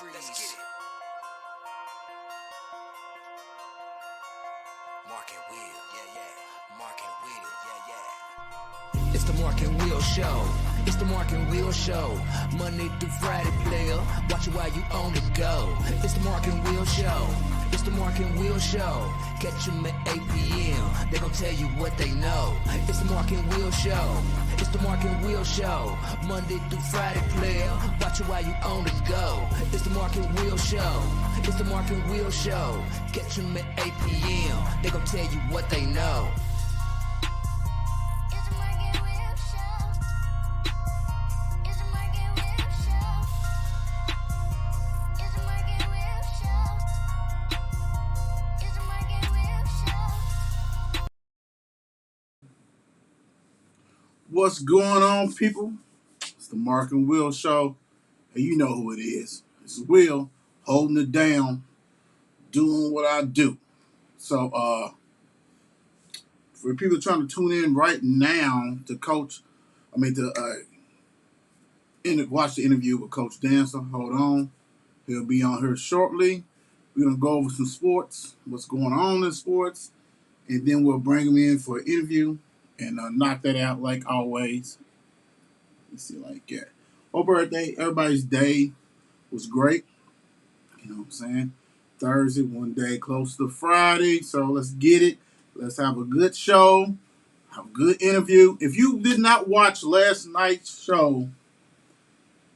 Let's get it. Mark and Will, yeah. Mark and Will, yeah. It's the Mark and Will Show. It's the Mark and Will Show. Monday through Friday, player. Watch it while you on the go. It's the Mark and Will Show. It's the Mark and Will Show. Catch them at 8 p.m. They gon' tell you what they know. It's the Mark and Will Show. It's the Mark and Will Show. Monday through Friday, player. Watch it while you on the go. It's the Mark and Will Show. It's the Mark and Will Show. Catch them at 8 p.m. They gon' tell you what they know. What's going on, people? It's the Mark and Will Show, and you know who it is. It's Will holding it down, doing what I do. So, for people trying to tune in right now to watch the interview with Coach Dantzler, hold on. He'll be on here shortly. We're gonna go over some sports, what's going on in sports, and then we'll bring him in for an interview and knock that out like always. Let's see, like that. Hope everybody's day was great. You know what I'm saying? Thursday, one day close to Friday. So let's get it. Let's have a good show. Have a good interview. If you did not watch last night's show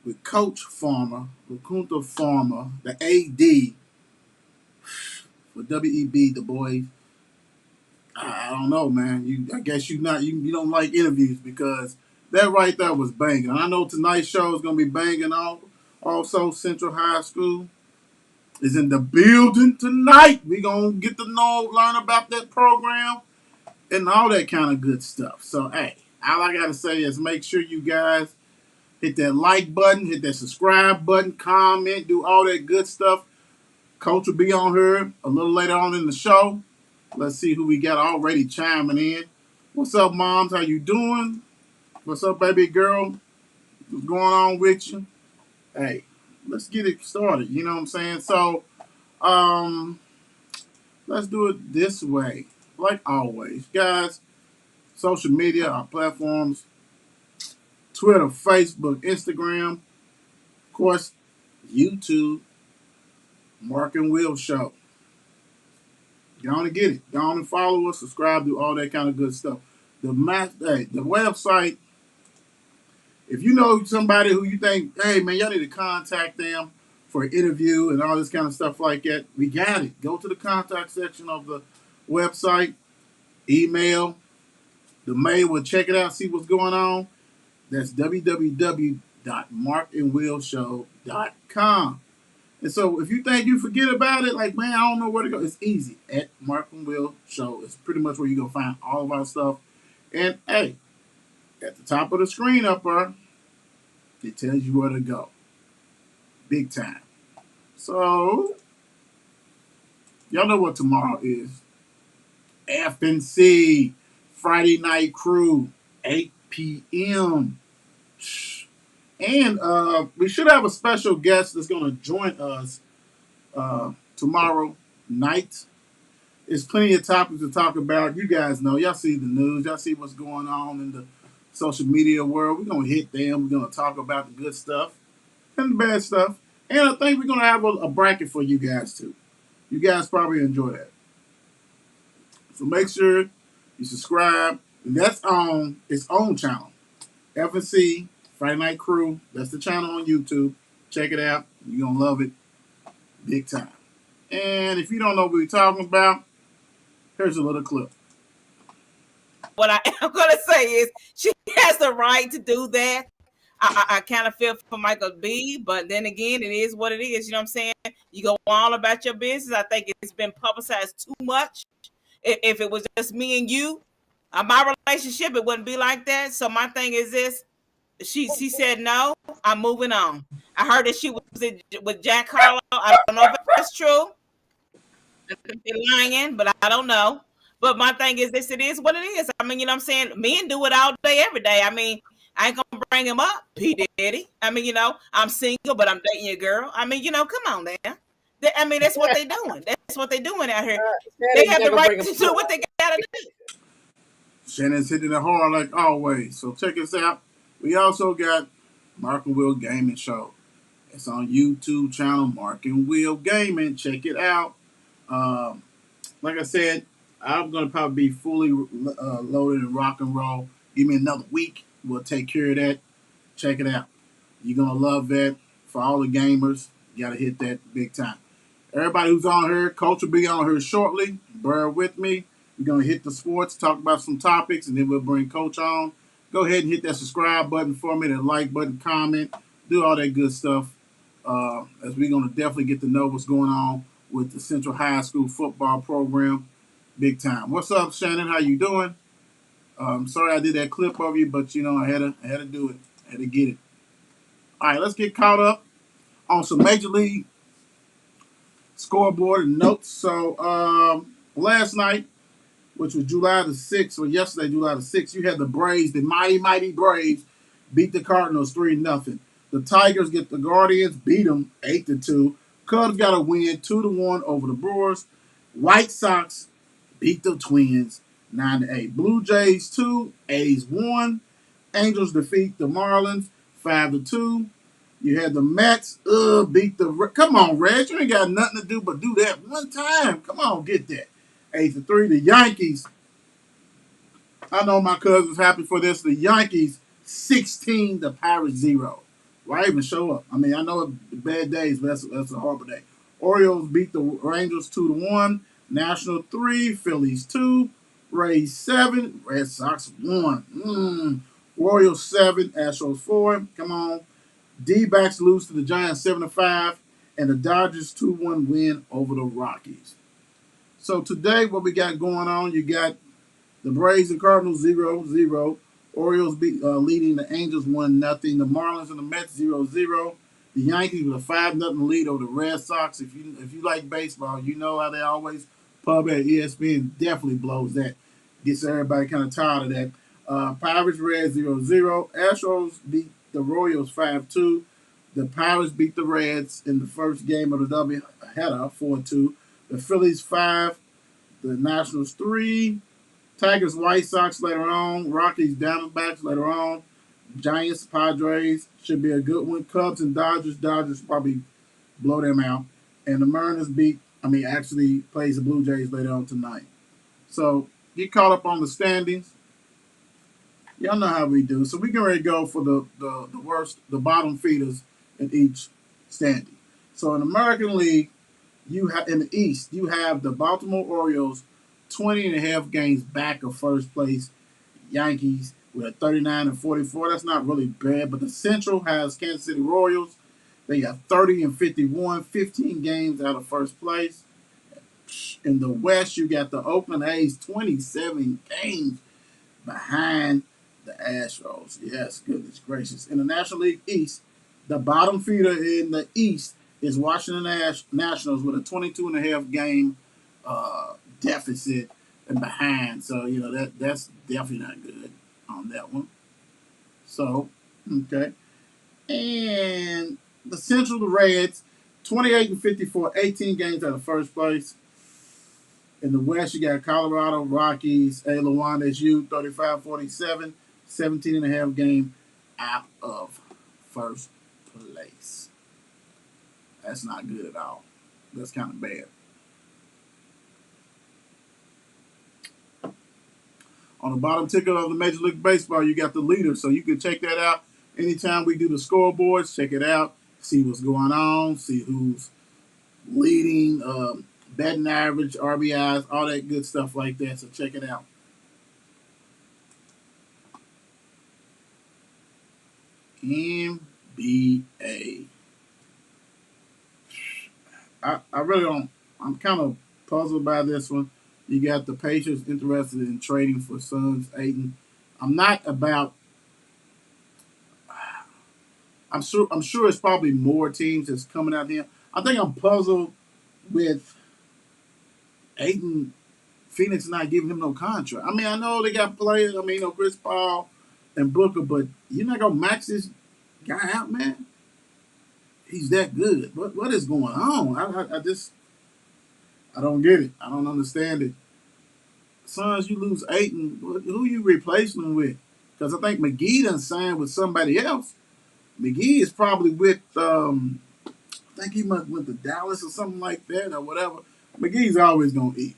with Coach LaQuinta Farmer, the AD for WEB, the boys, I don't know, man. I guess you don't like interviews because that right there was banging. I know tonight's show is gonna be banging off. Also, Central High School is in the building tonight. We gonna get to learn about that program and all that kind of good stuff. So, hey, all I gotta say is make sure you guys hit that like button, hit that subscribe button, comment, do all that good stuff. Coach will be on here a little later on in the show. Let's see who we got already chiming in. What's up, moms? How you doing? What's up, baby girl? What's going on with you? Hey, let's get it started. You know what I'm saying? So, let's do it this way. Like always, guys, social media, our platforms, Twitter, Facebook, Instagram, of course, YouTube, Mark and Will Show. Go on and get it. Go on and follow us, subscribe, do all that kind of good stuff. The website, if you know somebody who you think, hey, man, y'all need to contact them for an interview and all this kind of stuff like that, we got it. Go to the contact section of the website, email, the mail, we'll check it out, see what's going on. That's www.markandwillshow.com. And so if you think you forget about it, like, man, I don't know where to go, it's easy. At Mark and Will Show. It's pretty much where you're going to find all of our stuff. And, hey, at the top of the screen up there, it tells you where to go. Big time. So, y'all know what tomorrow is. FNC, Friday Night Crew, 8 p.m. And we should have a special guest that's going to join us tomorrow night. There's plenty of topics to talk about. You guys know. Y'all see the news. Y'all see what's going on in the social media world. We're going to hit them. We're going to talk about the good stuff and the bad stuff. And I think we're going to have a bracket for you guys, too. You guys probably enjoy that. So make sure you subscribe. And that's on its own channel. FNC Friday Night Crew. That's the channel on YouTube. Check it out. You're going to love it big time. And if you don't know what we're talking about, here's a little clip. What I am going to say is she has the right to do that. I kind of feel for Michael B, but then again, it is what it is. You know what I'm saying? You go on about your business. I think it's been publicized too much. If it was just me and you, my relationship, it wouldn't be like that. So my thing is this. She said no. I'm moving on. I heard that she was with Jack Harlow. I don't know if that's true. I could be lying, but I don't know. But my thing is this: it is what it is. I mean, you know what I'm saying? Men do it all day, every day. I mean, I ain't gonna bring him up, P. Diddy. I mean, I'm single, but I'm dating your girl. I mean, come on, man. I mean, that's what they doing. That's what they doing out here. They have the right to do what they gotta do. Shannon's hitting it hard like always. So check us out. We also got Mark and Will Gaming Show. It's on YouTube channel, Mark and Will Gaming. Check it out. Um, like I said, I'm going to probably be fully loaded and rock and roll. Give me another week. We'll take care of that. Check it out. You're going to love that. For all the gamers, you got to hit that big time. Everybody who's on here, Coach will be on here shortly. Bear with me. We're going to hit the sports, talk about some topics, and then we'll bring Coach on. Go ahead and hit that subscribe button for me, that like button, comment, do all that good stuff. As we're going to definitely get to know what's going on with the Central High School football program big time. What's up, Shannon? How you doing? Sorry I did that clip of you, but I had to do it. I had to get it. All right, let's get caught up on some Major League scoreboard and notes. So last night, which was July the 6th, or yesterday, July the 6th, you had the Braves, the mighty, mighty Braves, beat the Cardinals 3-0. The Tigers get the Guardians, beat them 8-2. Cubs got a win 2-1 over the Brewers. White Sox beat the Twins 9-8. Blue Jays 2, A's 1. Angels defeat the Marlins 5-2. You had the Mets beat the. Come on, Reg. You ain't got nothing to do but do that one time. Come on, get that. 8-3. The Yankees. I know my cousin's happy for this. The Yankees 16, the Pirates 0. Why even show up? I mean, I know it's bad days, but that's a horrible day. Orioles beat the Rangers 2-1. National 3, Phillies 2, Rays 7, Red Sox 1. Royals 7, Astros 4. Come on. D-backs lose to the Giants 7-5, and the Dodgers 2-1 win over the Rockies. So today, what we got going on, you got the Braves and Cardinals 0-0. Orioles leading the Angels 1-0. The Marlins and the Mets 0-0. The Yankees with a 5-0 lead over the Red Sox. If you like baseball, you know how they always pub at ESPN definitely blows that. Gets everybody kind of tired of that. Pirates Reds 0-0. Astros beat the Royals 5-2. The Pirates beat the Reds in the first game of the doubleheader 4-2. The Phillies 5. The Nationals 3. Tigers White Sox later on. Rockies Diamondbacks later on. Giants Padres should be a good one. Cubs and Dodgers. Dodgers probably blow them out. And the Mariners actually plays the Blue Jays later on tonight. So get caught up on the standings. Y'all know how we do. So we can ready to go for the worst, the bottom feeders in each standing. So in the American League, in the East, you have the Baltimore Orioles 20.5 games back of first place Yankees with a 39-44. That's not really bad, but the Central has Kansas City Royals. They got 30-51, 15 games out of first place. In the West, you got the Oakland A's 27 games behind the Astros. Yes, goodness gracious. In the National League East, the bottom feeder in the East is Washington Nationals with a 22.5 game deficit and behind. So, that's definitely not good on that one. So, okay. And the Central, the Reds, 28-54, 18 games out of first place. In the West, you got Colorado Rockies, A. that's you, 35-47, 17.5 game out of first place. That's not good at all. That's kind of bad. On the bottom ticker of the Major League Baseball, you got the leader, so you can check that out. Anytime we do the scoreboards, check it out, see what's going on, see who's leading, batting average, RBIs, all that good stuff like that. So check it out. NBA. I really don't. I'm kind of puzzled by this one. You got the Pacers interested in trading for Suns Ayton. I'm not about. I'm sure it's probably more teams that's coming out here. I think I'm puzzled with Ayton. Phoenix not giving him no contract. I mean, I know they got players. Chris Paul and Booker, but you're not gonna max this guy out, man. He's that good. What is going on? I just I don't get it. I don't understand it. Suns, you lose Aiton. Who you replacing him with? Because I think McGee done signed with somebody else. McGee is probably with I think he must went to Dallas or something like that or whatever. McGee's always gonna eat.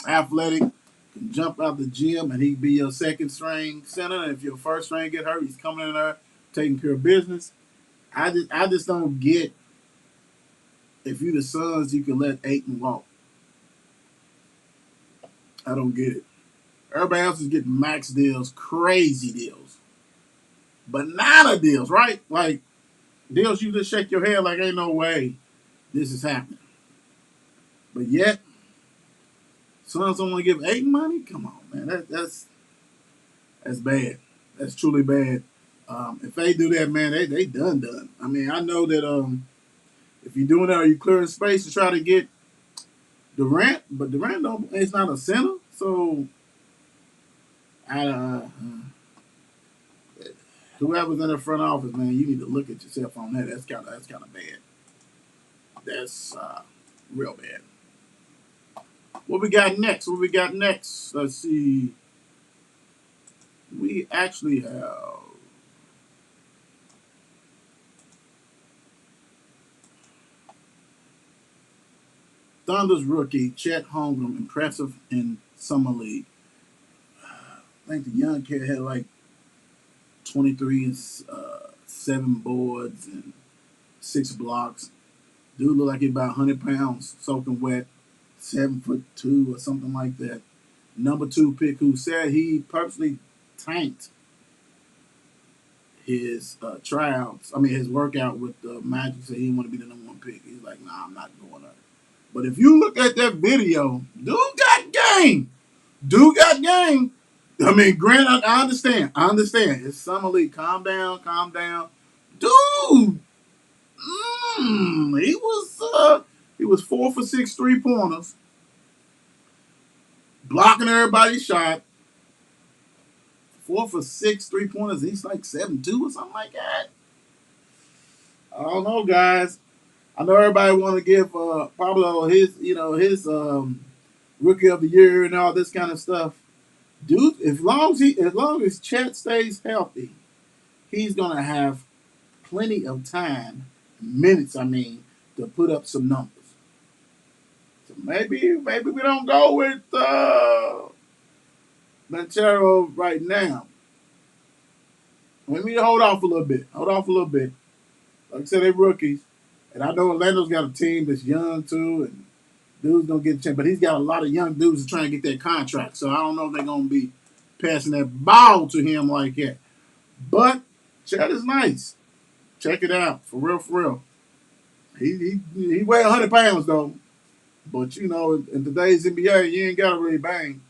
Athletic, can jump out the gym, and he be your second string center. And if your first string get hurt, he's coming in there taking care of business. I just don't get, if you the Suns, you can let Aiton walk. I don't get it. Everybody else is getting max deals, crazy deals, banana deals, right? Like deals you just shake your head like ain't no way this is happening. But yet, Suns don't want to give Aiton money. Come on, man, that's bad. That's truly bad. If they do that, man, they done. I mean, I know that if you're doing that, are you clearing space to try to get Durant? But Durant don't. It's not a center, so I. Whoever's in the front office, man, you need to look at yourself on that. That's kind of bad. That's real bad. What we got next? Let's see. We actually have Thunder's rookie Chet Holmgren, impressive in summer league. I think the young kid had like 23 and 7 boards and 6 blocks. Dude looked like he about 100 pounds, soaking wet, 7'2" or something like that. Number 2 pick, who said he purposely tanked his tryouts. I mean his workout with the Magic. Said he didn't want to be the number 1 pick. He's like, nah, I'm not going there. But if you look at that video, dude got game. I mean, granted, I understand. It's summer league. Calm down. Dude, he was 4 for 6 3-pointers, blocking everybody's shot. 4 for 6 3-pointers. He's like 7'2" or something like that. I don't know, guys. I know everybody want to give Pablo his rookie of the year and all this kind of stuff. Dude, as long as Chet stays healthy, he's gonna have plenty of time, minutes, to put up some numbers. So maybe we don't go with Banchero right now. We need to hold off a little bit. Like I said, they're rookies. And I know Orlando's got a team that's young too, and dude's gonna get a chance. But he's got a lot of young dudes trying to get that contract. So I don't know if they're gonna be passing that ball to him like that. But Chet is nice. Check it out. For real. He weighs 100 pounds though. But you know, in today's NBA, you ain't gotta really bang.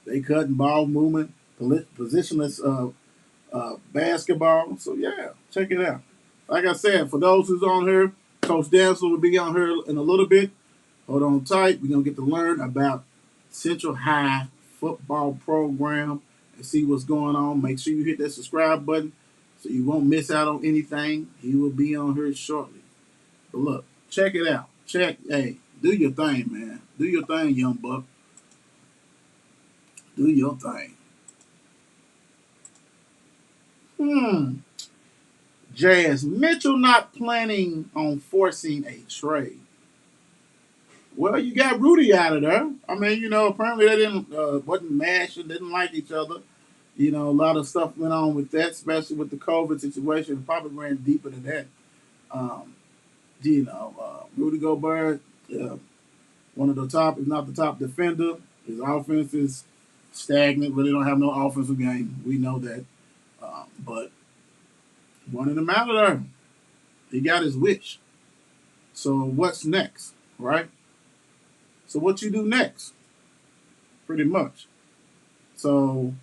They cutting ball movement, positionless basketball. So yeah, check it out. Like I said, for those who's on here, Coach Dantzler will be on here in a little bit. Hold on tight. We're going to get to learn about Central High football program and see what's going on. Make sure you hit that subscribe button so you won't miss out on anything. He will be on here shortly. But look, check it out. Hey, do your thing, man. Do your thing, young buck. Do your thing. Jazz Mitchell not planning on forcing a trade. Well, you got Rudy out of there. I mean, apparently they wasn't mashing, didn't like each other. A lot of stuff went on with that, especially with the COVID situation. It probably ran deeper than that. Rudy Gobert, one of the top, if not the top defender. His offense is stagnant. Really don't have no offensive game. We know that. But wanted him out of there. He got his wish. So what's next, right? So what you do next? Pretty much. So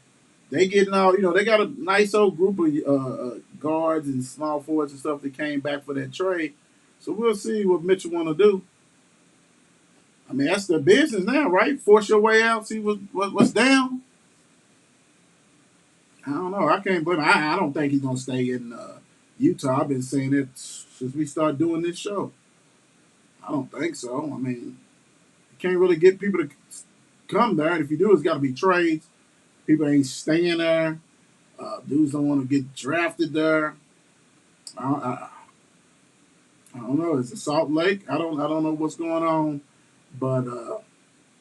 they getting all, they got a nice old group of guards and small forwards and stuff that came back for that trade. So we'll see what Mitchell want to do. I mean, that's their business now, right? Force your way out, see what's down. I don't know. I can't blame him. I don't think he's gonna stay in Utah. I've been saying it since we started doing this show. I don't think so. I mean, you can't really get people to come there. And if you do, it's got to be trades. People ain't staying there. Dudes don't want to get drafted there. I don't know. It's a Salt Lake. I don't know what's going on, but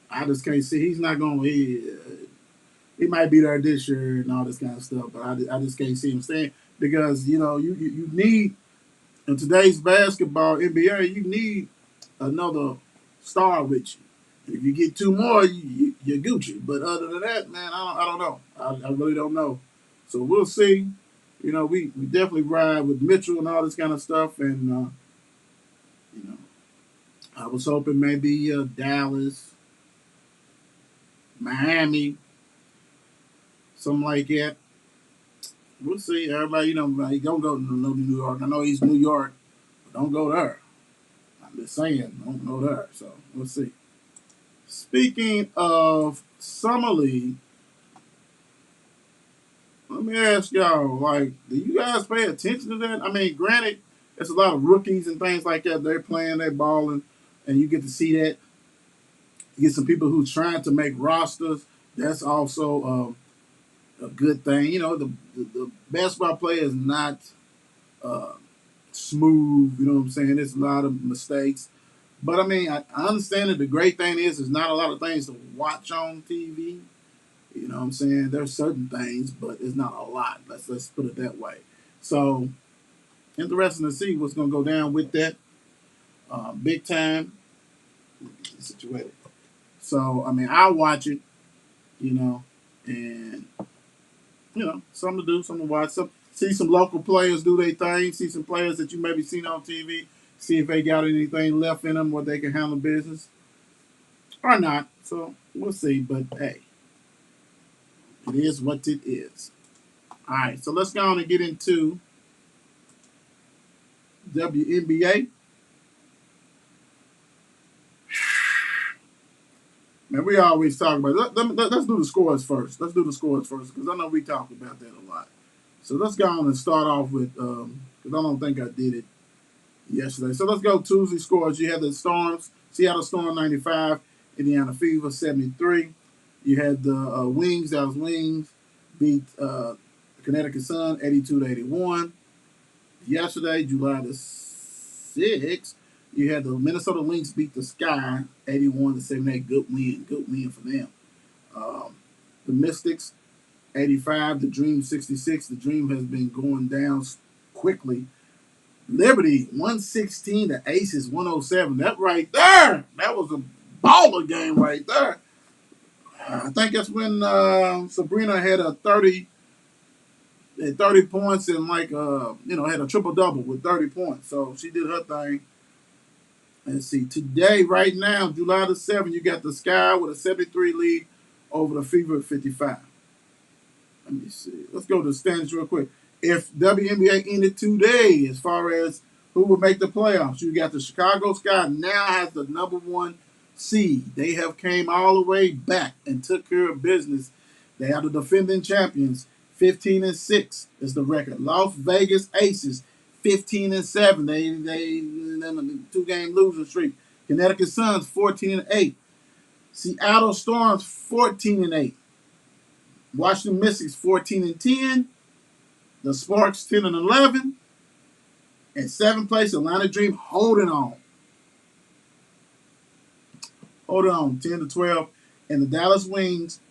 I just can't see. He's not going. He might be there this year and all this kind of stuff, but I just can't see him staying because you need in today's basketball NBA you need another star with you. If you get two more, you're Gucci. But other than that, man, I don't know. I really don't know. So we'll see. We definitely ride with Mitchell and all this kind of stuff, and you know, I was hoping maybe Dallas, Miami, something like that. We'll see. Everybody, he don't go to New York. I know he's New York, but don't go there. I'm just saying, don't go there. So we'll see. Speaking of Summer League, let me ask y'all, do you guys pay attention to that? I mean, granted, it's a lot of rookies and things like that. They're playing, they're balling, and you get to see that. You get some people who's trying to make rosters. That's also a good thing. The basketball player is not smooth. You know what I'm saying? There's a lot of mistakes. But, I mean, I understand that the great thing is there's not a lot of things to watch on TV. You know what I'm saying? There's certain things, but it's not a lot. Let's put it that way. So, interesting to see what's going to go down with that. Big time. Situated. So, I mean, I'll watch it, and, something to do, something to watch. See some local players do their thing. See some players that you maybe seen on TV. See if they got anything left in them where they can handle business or not. So, we'll see. But, hey, it is what it is. All right, so let's go on and get into WNBA. Man, we always talk about it. Let's do the scores first. Let's do the scores first because I know we talked about that a lot. So let's go on and start off with, because I don't think I did it yesterday. So let's go Tuesday scores. You had the Storms, Seattle Storm 95, Indiana Fever 73. You had the Wings, Dallas Wings, beat Connecticut Sun 82-81. Yesterday, July the 6th, you had the Minnesota Lynx beat the Sky 81-78. Good win for them. The Mystics 85, the Dream 66. The Dream has been going down quickly. Liberty 116, the Aces 107. That right there, that was a baller game right there. I think that's when Sabrina had a 30 points and had a triple-double with 30 points. So she did her thing. Let's see. Today, right now, July the 7th, you got the Sky with a 73 lead over the Fever at 55. Let me see. Let's go to the standings real quick. If WNBA ended today, as far as who would make the playoffs, you got the Chicago Sky now has the number one seed. They have came all the way back and took care of business. They are the defending champions. 15-6 is the record. Las Vegas Aces 15-7. They in a 2-game losing streak. Connecticut Suns 14-8. Seattle Storms 14-8. Washington Mystics 14-10. The Sparks 10-11. And 7th place Atlanta Dream holding on. Holding on 10-12. And the Dallas Wings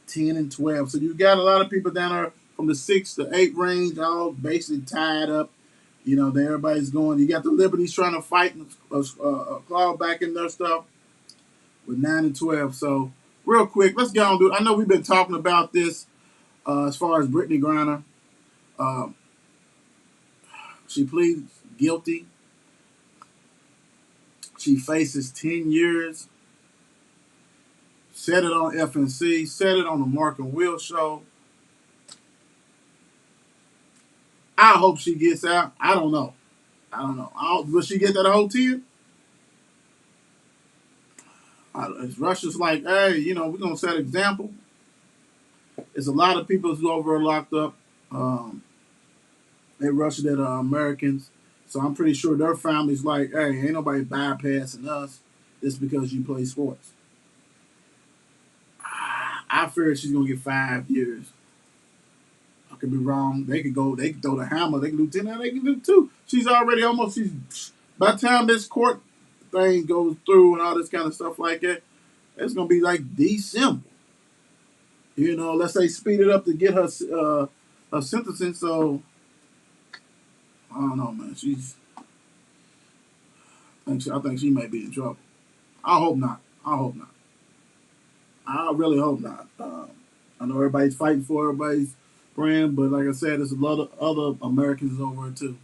10-12. So you got a lot of people down there from the 6 to 8 range, all basically tied up. Everybody's going. You got the Liberties trying to fight and claw back in their stuff with 9-12. So real quick, let's go on. I know we've been talking about this as far as Brittany Griner. She pleads guilty. She faces 10 years. Said it on FNC. Said it on the Mark and Will show. I hope she gets out. I don't know. Will she get that whole 10? Russia's like, hey, we're going to set an example. It's a lot of people who over locked up. They rushed at Americans. So I'm pretty sure their family's like, hey, ain't nobody bypassing us just because you play sports. I fear she's gonna get 5 years. I could be wrong. They could go. They could throw the hammer. They can do 10. They can do 2. She's already almost. She's by the time this court thing goes through and all this kind of stuff like that, it's gonna be like December. Let's say speed it up to get her sentencing. So I don't know, man. I think she may be in trouble. I hope not. I hope not. I really hope not. I know everybody's fighting for everybody's brand, but like I said, there's a lot of other Americans over it too.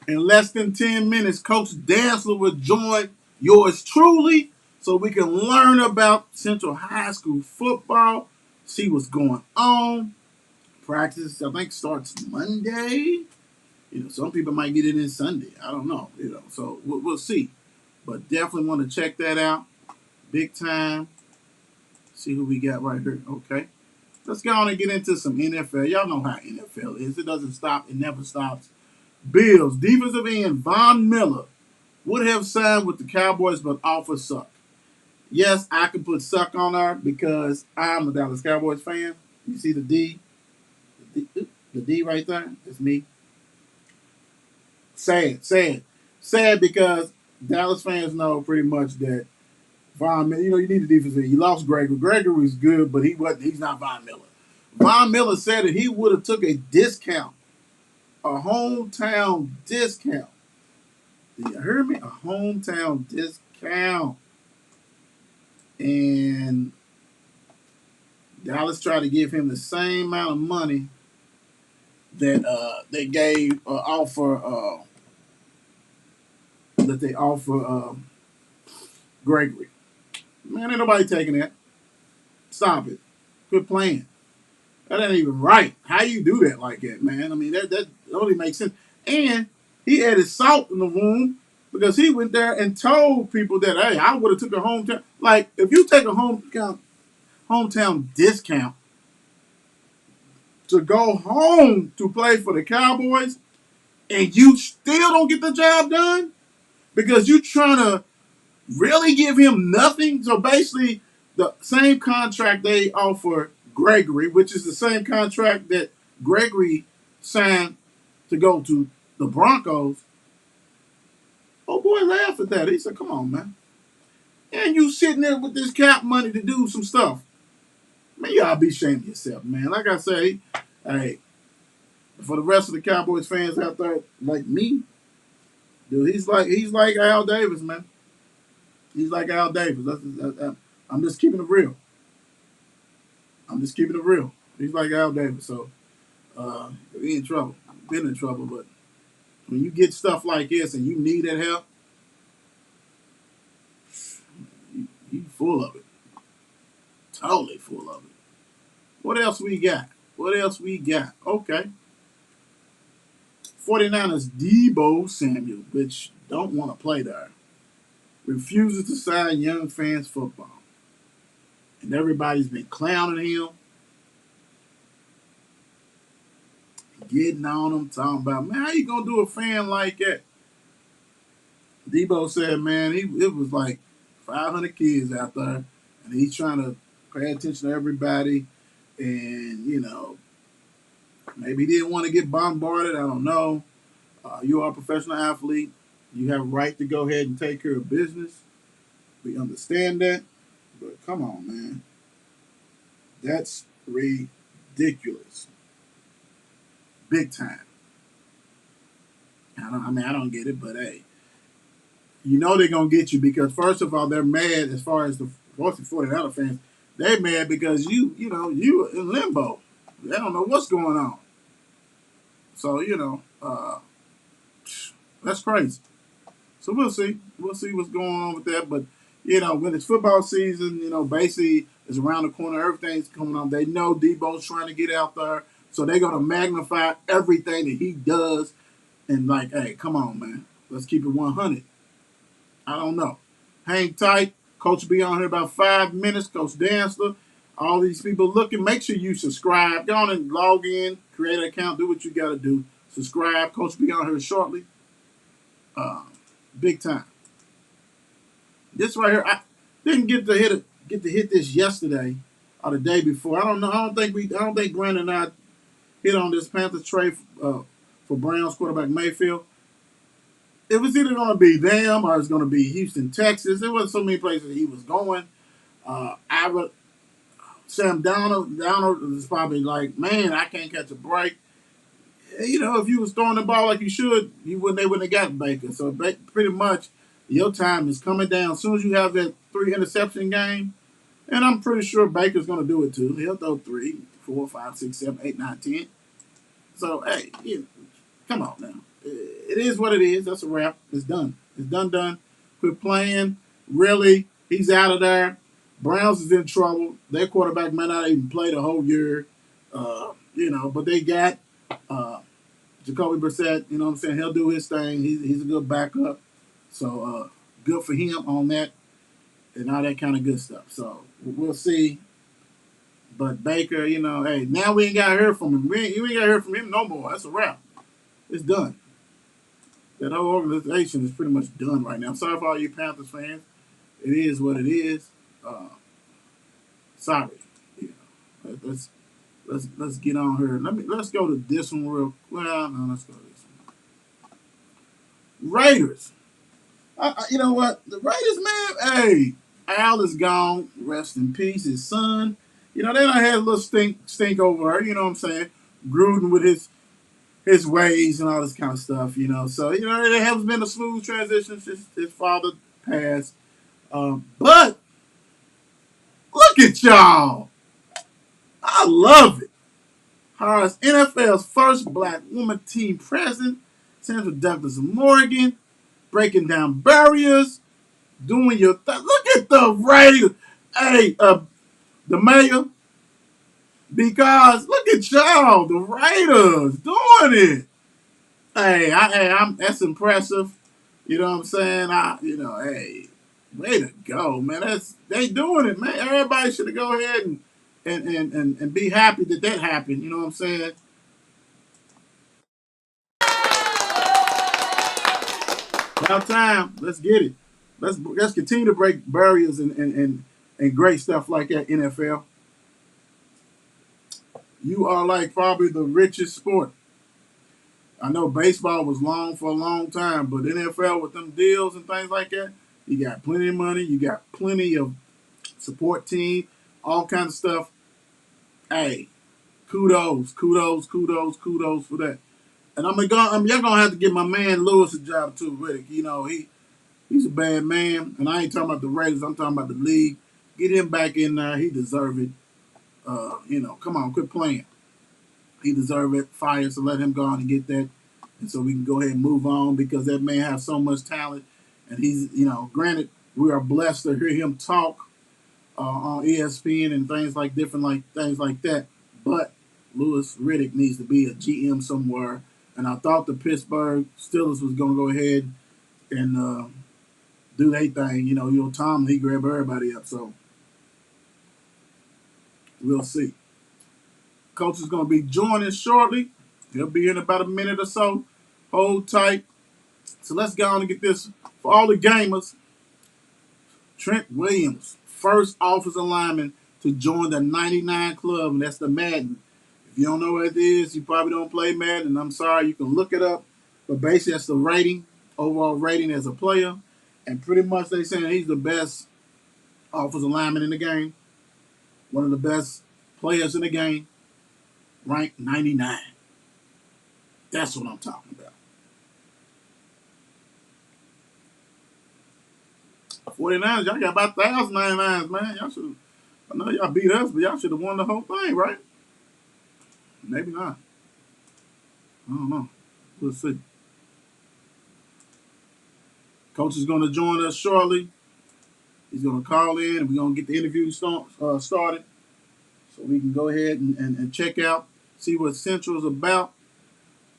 In less than 10 minutes, Coach Dantzler will join yours truly so we can learn about Central High School football, see what's going on. Practice, I think, starts Monday. Some people might get it in Sunday. I don't know. So we'll see. But definitely want to check that out. Big time. See who we got right here. Okay. Let's go on and get into some NFL. Y'all know how NFL is. It doesn't stop. It never stops. Bills defensive end Von Miller would have signed with the Cowboys, but offer sucked. Yes, I can put suck on there because I'm a Dallas Cowboys fan. You see the D? The D right there? It's me. Sad because Dallas fans know pretty much that Von Miller, you need a defensive end. You lost Gregory. Gregory was good, but he's not Von Miller. Von Miller said that he would have took a discount, a hometown discount. Did you hear me? A hometown discount. And Dallas tried to give him the same amount of money that they gave offer that they offer Gregory. Man, ain't nobody taking that. Stop it. Quit playing. That ain't even right. How you do that like that, man? I mean, that only makes sense. And he added salt in the room because he went there and told people that, hey, I would have took a hometown. Like, if you take a hometown discount to go home to play for the Cowboys and you still don't get the job done because you trying to really give him nothing. So basically, the same contract they offer Gregory, which is the same contract that Gregory signed to go to the Broncos. Oh boy, laughed at that. He said, "Come on, man, and you sitting there with this cap money to do some stuff. Man, y'all be ashamed of yourself, man." Like I say, hey, for the rest of the Cowboys fans out there like me, dude, he's like Al Davis, man. He's like Al Davis. I'm just keeping it real. He's like Al Davis. So we in trouble. Been in trouble. But when you get stuff like this and you need that help, you full of it. Totally full of it. What else we got? Okay. 49ers Deebo Samuel, which don't want to play there, refuses to sign young fans football. And everybody's been clowning him, getting on him, talking about, man, how you going to do a fan like that? Deebo said, man, it was like 500 kids out there, and he's trying to pay attention to everybody. And, maybe he didn't want to get bombarded. I don't know. You are a professional athlete. You have a right to go ahead and take care of business. We understand that. But come on, man. That's ridiculous. Big time. I don't get it, but hey. They're going to get you because, first of all, they're mad as far as the 49er fans. They're mad because you in limbo. They don't know what's going on. So, that's crazy. So we'll see. We'll see what's going on with that. But, when it's football season, basically it's around the corner. Everything's coming on. They know Debo's trying to get out there. So they're going to magnify everything that he does. And hey, come on, man. Let's keep it 100. I don't know. Hang tight. Coach will be on here about 5 minutes. Coach Dantzler. All these people looking. Make sure you subscribe. Go on and log in, create an account, do what you got to do. Subscribe. Coach will be on here shortly. Big time. This right here, I didn't get to hit this yesterday or the day before. I don't know. I don't think Brandon and I hit on this Panthers trade for Browns quarterback Mayfield. It was either going to be them or it's going to be Houston, Texas. There was so many places he was going. Sam Donald is probably like, man, I can't catch a break. You know, if you was throwing the ball like you should, they wouldn't have got Baker. So pretty much your time is coming down. As soon as you have that 3 interception game, and I'm pretty sure Baker's going to do it too. He'll throw 3, 4, 5, 6, 7, 8, 9, 10. So, hey, come on now. It is what it is. That's a wrap. It's done. It's done. Quit playing. Really, he's out of there. Browns is in trouble. Their quarterback may not even play the whole year. But they got Jacoby Brissett. You know what I'm saying? He'll do his thing. He's a good backup. So, good for him on that and all that kind of good stuff. So, we'll see. But Baker, hey, now we ain't got to hear from him. You ain't got to hear from him no more. That's a wrap. It's done. That whole organization is pretty much done right now. I'm sorry for all you Panthers fans. It is what it is. Sorry. Let's get on here. Let's go to this one real. Well, no, let's go to this one. Raiders. You know what? The Raiders, man. Hey, Al is gone. Rest in peace. His son. They done had a little stink over her. You know what I'm saying? Gruden with his ways and all this kind of stuff. So it has been a smooth transition since his father passed. But look at y'all. I love it. Hires NFL's first black woman team president, Sandra Douglas of Morgan, breaking down barriers, doing your thing. Look at the Raiders. Hey, the mayor, because look at y'all, the Raiders doing it. Hey, that's impressive. You know what I'm saying? Hey, way to go, man. They doing it, man. Everybody should go ahead and be happy that happened. You know what I'm saying? About time. Let's get it. Let's continue to break barriers and great stuff like that, NFL. You are like probably the richest sport. I know baseball was long for a long time, but NFL with them deals and things like that, you got plenty of money, you got plenty of support team, all kinds of stuff. Hey, kudos for that. And y'all gonna have to give my man Lewis a job too, Riddick. He's a bad man, and I ain't talking about the Raiders. I'm talking about the league. Get him back in there. He deserve it. Come on, quit playing. He deserve it. Fire, so let him go on and get that, and so we can go ahead and move on because that man has so much talent, and he's granted we are blessed to hear him talk on ESPN and things like that. But Lewis Riddick needs to be a GM somewhere, and I thought the Pittsburgh Steelers was going to go ahead and do their thing. Tom, he grabbed everybody up, so we'll see. Coach is going to be joining shortly. He'll be in about a minute or so. Hold tight. So let's go on and get this for all the gamers. Trent Williams, first offensive lineman to join the 99 club, and that's the Madden. If you don't know what it is, you probably don't play Madden. I'm sorry, you can look it up. But basically, that's the overall rating as a player. And pretty much they saying he's the best offensive lineman in the game. One of the best players in the game. Ranked 99. That's what I'm talking about. 49ers, y'all got about 1,000 99s, man. I know y'all beat us, but y'all should have won the whole thing, right? Maybe not. I don't know. We'll see. Coach is going to join us shortly. He's going to call in, and we're going to get the interview started so we can go ahead and check out, see what Central's about,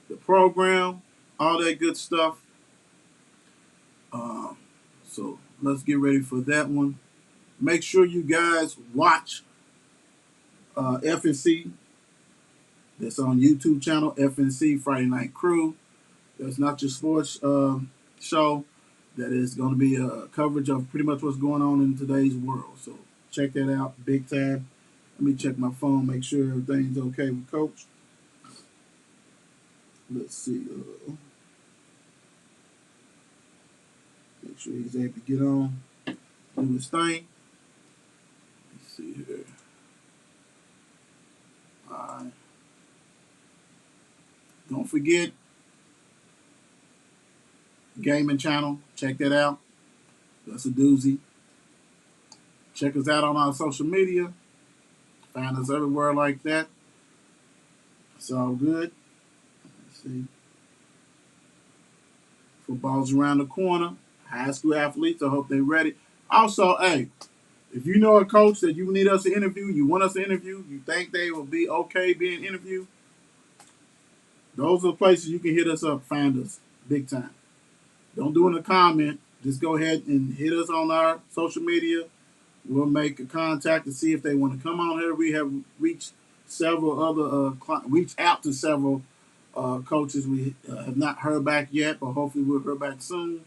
the program, all that good stuff. So let's get ready for that one. Make sure you guys watch FNC. That's on YouTube channel, FNC Friday Night Crew. That's not your sports show. That is going to be a coverage of pretty much what's going on in today's world. So check that out big time. Let me check my phone, make sure everything's okay with Coach. Let's see. Make sure he's able to get on, do his thing. Let's see here. All right. Don't forget, gaming channel. Check that out. That's a doozy. Check us out on our social media. Find us everywhere like that. It's all good. Let's see. Football's around the corner. High school athletes, I hope they're ready. Also, hey, if you know a coach that you need us to interview, you want us to interview, you think they will be okay being interviewed, those are the places you can hit us up, find us big time. Don't do it in a comment. Just go ahead and hit us on our social media. We'll make a contact to see if they want to come on here. We have reached several other reached out to several coaches. We have not heard back yet, but hopefully we'll hear back soon,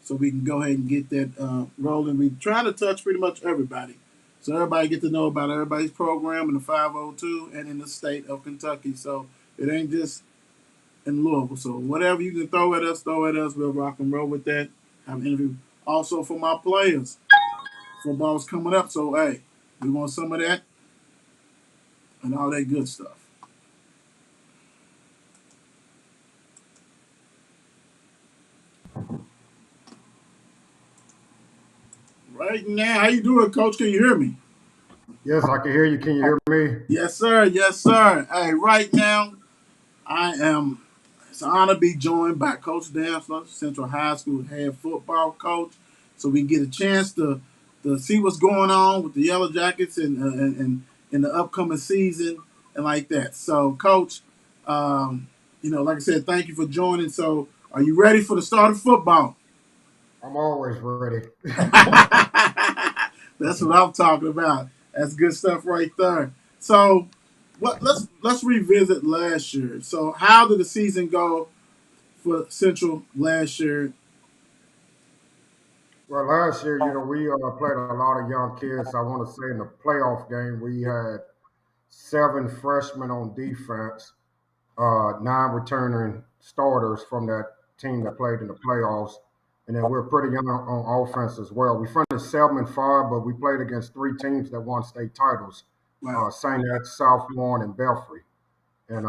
so we can go ahead and get that rolling. We try to touch pretty much everybody, so everybody get to know about everybody's program in the 502 and in the state of Kentucky. So it ain't just in Louisville. So whatever you can throw at us, throw at us. We'll rock and roll with that. Have an interview. Also for my players, football's coming up, so hey, we want some of that and all that good stuff. Right now, how you doing, Coach? Can you hear me? Yes, I can hear you. Can you hear me? Yes, sir. Yes, sir. Hey, right now, I am. It's an honor to be joined by Coach Dantzler, Central High School head football coach, so we get a chance to see what's going on with the Yellow Jackets and in the upcoming season and like that. So, Coach, like I said, thank you for joining. So, are you ready for the start of football? I'm always ready. That's what I'm talking about. That's good stuff right there. So, let's revisit last year. So, how did the season go for Central last year? Well, last year, we played a lot of young kids. I want to say in the playoff game, we had 7 freshmen on defense, 9 returning starters from that team that played in the playoffs. And then we're pretty young on offense as well. We finished 7-5, but we played against 3 teams that won state titles: Wow. St. X, South Warren, and Belfry. And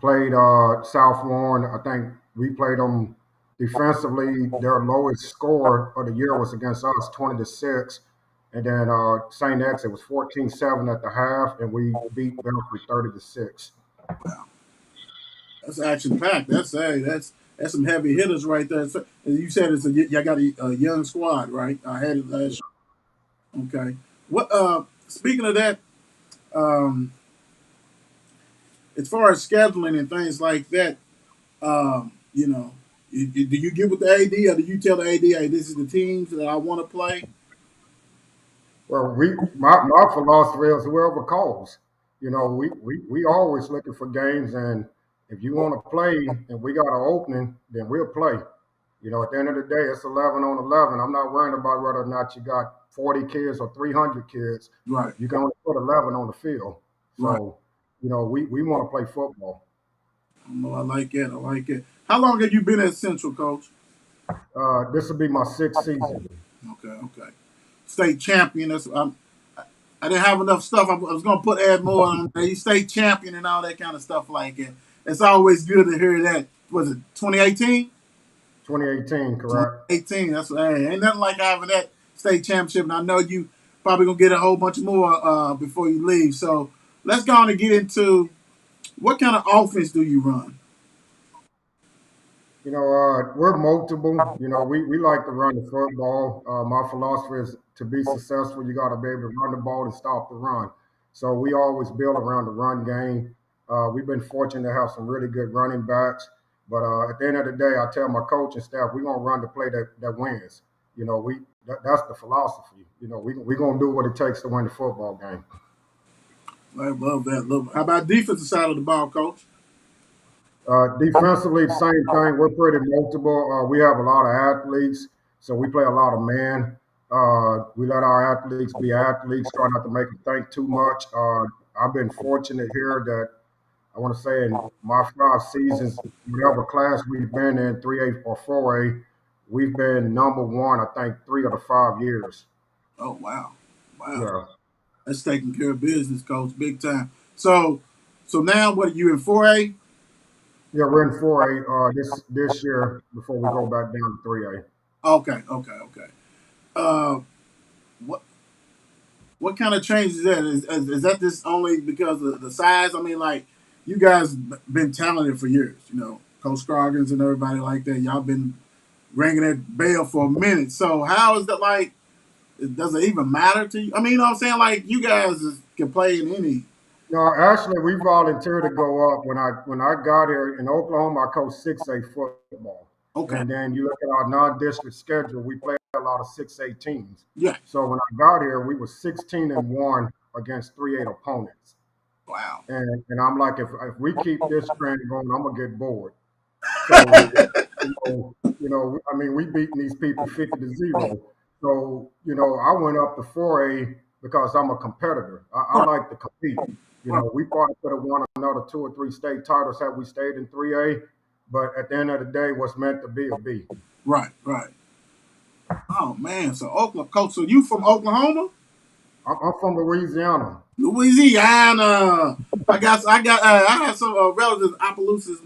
played South Warren. I think we played them defensively. Their lowest score of the year was against us, 20-6. And then St. X, it was 14-7 at the half, and we beat Belfry 30-6. Wow. That's action packed. That's some heavy hitters right there. So, as you said, y'all got a young squad, right? I had it last year. Okay. What? Speaking of that, um, as far as scheduling and things like that, do you get with the AD or do you tell the AD, hey, this is the teams that I want to play? Well, my philosophy is whoever calls. We always looking for games, and if you want to play and we got an opening, then we'll play. At the end of the day, it's 11 on 11. I'm not worrying about whether or not you got 40 kids or 300 kids. Right. You can only put 11 on the field. Right. So, we want to play football. I like it. I like it. How long have you been at Central, Coach? This will be my 6th season. Okay. Okay. State champion. I didn't have enough stuff. I was going to add more on there. You state champion and all that kind of stuff like that. It's always good to hear that. Was it 2018? 2018, correct? 2018. That's ain't nothing like having that state championship. And I know you probably gonna get a whole bunch more before you leave. So let's go on and get into what kind of offense do you run? We're multiple. We like to run the football. My philosophy is to be successful, you got to be able to run the ball and stop the run. So we always build around the run game. We've been fortunate to have some really good running backs. But at the end of the day, I tell my coaching staff, we're going to run the play that wins. We That's the philosophy. You know, we're going to do what it takes to win the football game. I love that. How about defensive side of the ball, Coach? Defensively, the same thing. We're pretty multiple. We have a lot of athletes, so we play a lot of man. We let our athletes be athletes, try not to make them think too much. I've been fortunate here that I want to say in my 5 seasons, whatever class we've been in, 3A or 4A, we've been number one, I think, 3 of the 5 years. Oh wow, wow, Yeah. that's taking care of business, Coach, big time. So now what are you in 4A? Yeah, we're in 4A this year before we go back down to 3A. Okay. Uh, what what kind of change is that? Is that just only because of the size? I mean, like you guys been talented for years, you know, Coach Scroggins and everybody like that. Y'all been ringing that bell for a minute. So how is that like? Does it even matter to you? I mean, you know what I'm saying? Like you guys can play in any. No, actually, we volunteered to go up. When I got here in Oklahoma, I coached 6A football, Okay, and then you look at our non-district schedule, we play a lot of 6A teams. yeah, So when I got here, we were 16-1 against 3A opponents, wow. and I'm like, if we keep this trend going, I'm gonna get bored. So I mean, we beating these people 50-0. So, I went up to 4A because I'm a competitor. I like to compete. We probably could have won another 2 or 3 state titles had we stayed in 3A. But at the end of the day, what's meant to be will be. Right. Oh man, so Oklahoma, Coach. So you from Oklahoma? I'm from Louisiana. Louisiana. I have some relatives in Opelousas,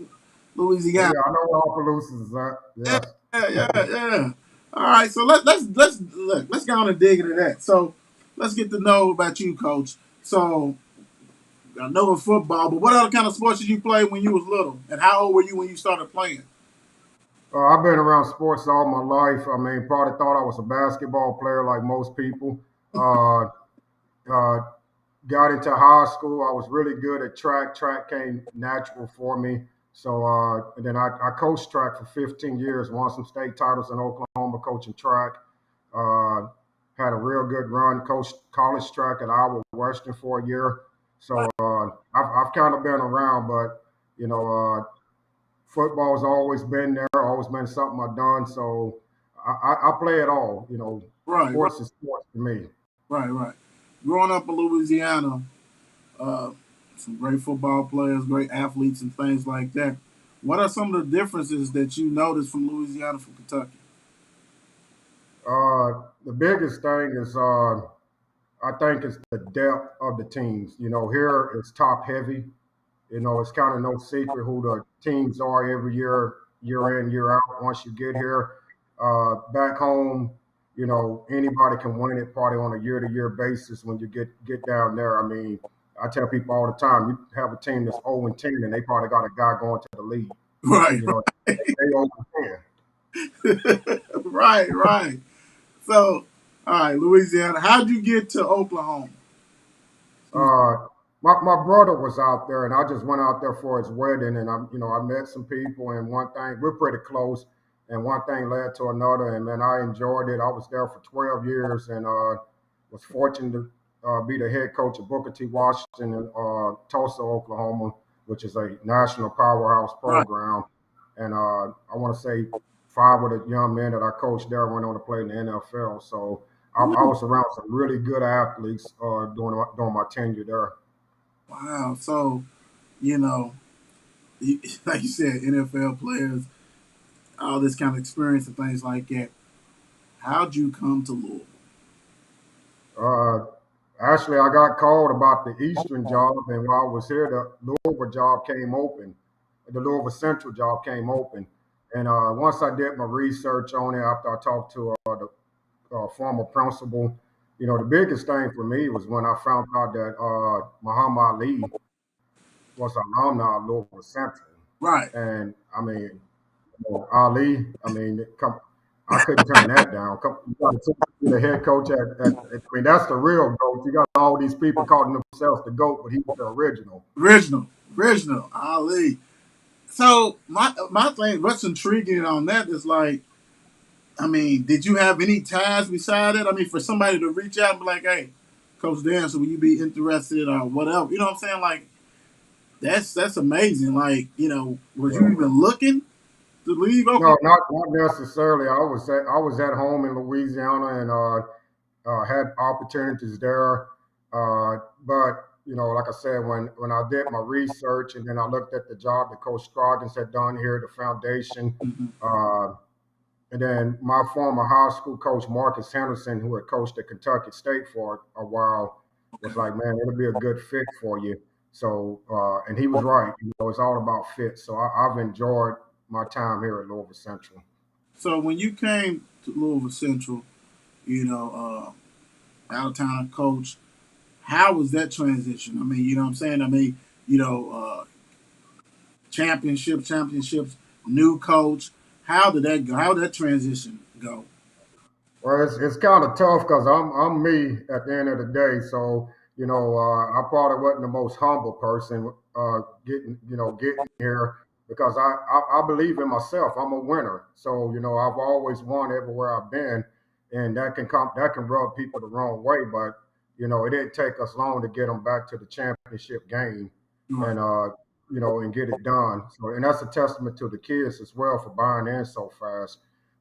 Oh, Louisiana. yeah, I know where Opelousas is at. Yeah, Yes. yeah. All right, so let's go on and dig into that. So let's get to know about you, Coach. So I know in football, but what other kind of sports did you play when you was little, and how old were you when you started playing? I've been around sports all my life. I mean, probably thought I was a basketball player like most people. Uh, uh, got into high school. I was really good at track. Track came natural for me. So and then I coached track for 15 years, won some state titles in Oklahoma coaching track. Uh, had a real good run, coached college track at Iowa Western for a year. So I've kind of been around, but you know, football's always been there, always been something I've done. So I play it all. Right, Sports is sports to me. right. Growing up in Louisiana, uh, some great football players, great athletes, and things like that. What are some of the differences that you noticed from Louisiana from Kentucky? The biggest thing is I think it's the depth of the teams. Here it's top heavy. It's kind of no secret who the teams are every year, year in, year out. Once you get here, back home, anybody can win it probably on a year-to-year basis when you get down there. I mean, I tell people all the time, you have a team that's 0-10, and they probably got a guy going to the league. Right, You know, they 0-10. right. So, all right, Louisiana. How'd you get to Oklahoma? Uh, my brother was out there, and I just went out there for his wedding, and I met some people, and one thing we're pretty close, and one thing led to another, and man, I enjoyed it. I was there for 12 years, and was fortunate to be the head coach of Booker T. Washington in Tulsa, Oklahoma, which is a national powerhouse Right. program, and I want to say 5 of the young men that I coached there went on to play in the NFL. So I was around some really good athletes during my tenure there. Wow. So, you know, like you said, NFL players, all this kind of experience and things like that. How'd you come to Louisville? Uh, Actually, I got called about the Eastern job, and while I was here, the Louisville job came open. The Louisville Central job came open, and once I did my research on it, after I talked to the former principal, the biggest thing for me was when I found out that Muhammad Ali was an alumni of Louisville Central. Right. And I mean, Ali, I mean, I couldn't turn that down. You got to be the head coach I mean, that's the real GOAT. You got all these people calling themselves the GOAT, but he was the original. Original, Ali. So my thing, what's intriguing on that is like I mean, did you have any ties beside it? I mean, for somebody to reach out and be like, "Hey, Coach Dantzler, will you be interested or whatever?" You know what I'm saying? Like, that's amazing. Like, was you Well, even looking to leave no, Oklahoma? not necessarily. I was at home in Louisiana and had opportunities there. But like I said, when I did my research and then I looked at the job that Coach Scroggins had done here at the foundation, Mm-hmm. uh, and then my former high school coach Marcus Henderson, who had coached at Kentucky State for a while, was Okay. like, "Man, it'll be a good fit for you." So, and he was right. It's all about fit. So I've enjoyed my time here at Louisville Central. So when you came to Louisville Central, you know, out of town coach, how was that transition? I mean, you know what I'm saying? I mean, you know, championships, new coach. How did that go? How did that transition go? Well, it's kind of tough because I'm me at the end of the day. So I probably wasn't the most humble person getting here because I believe in myself. I'm a winner. So I've always won everywhere I've been, and that can rub people the wrong way. But it didn't take us long to get them back to the championship game, Right. and and get it done. So and that's a testament to the kids as well for buying in so fast.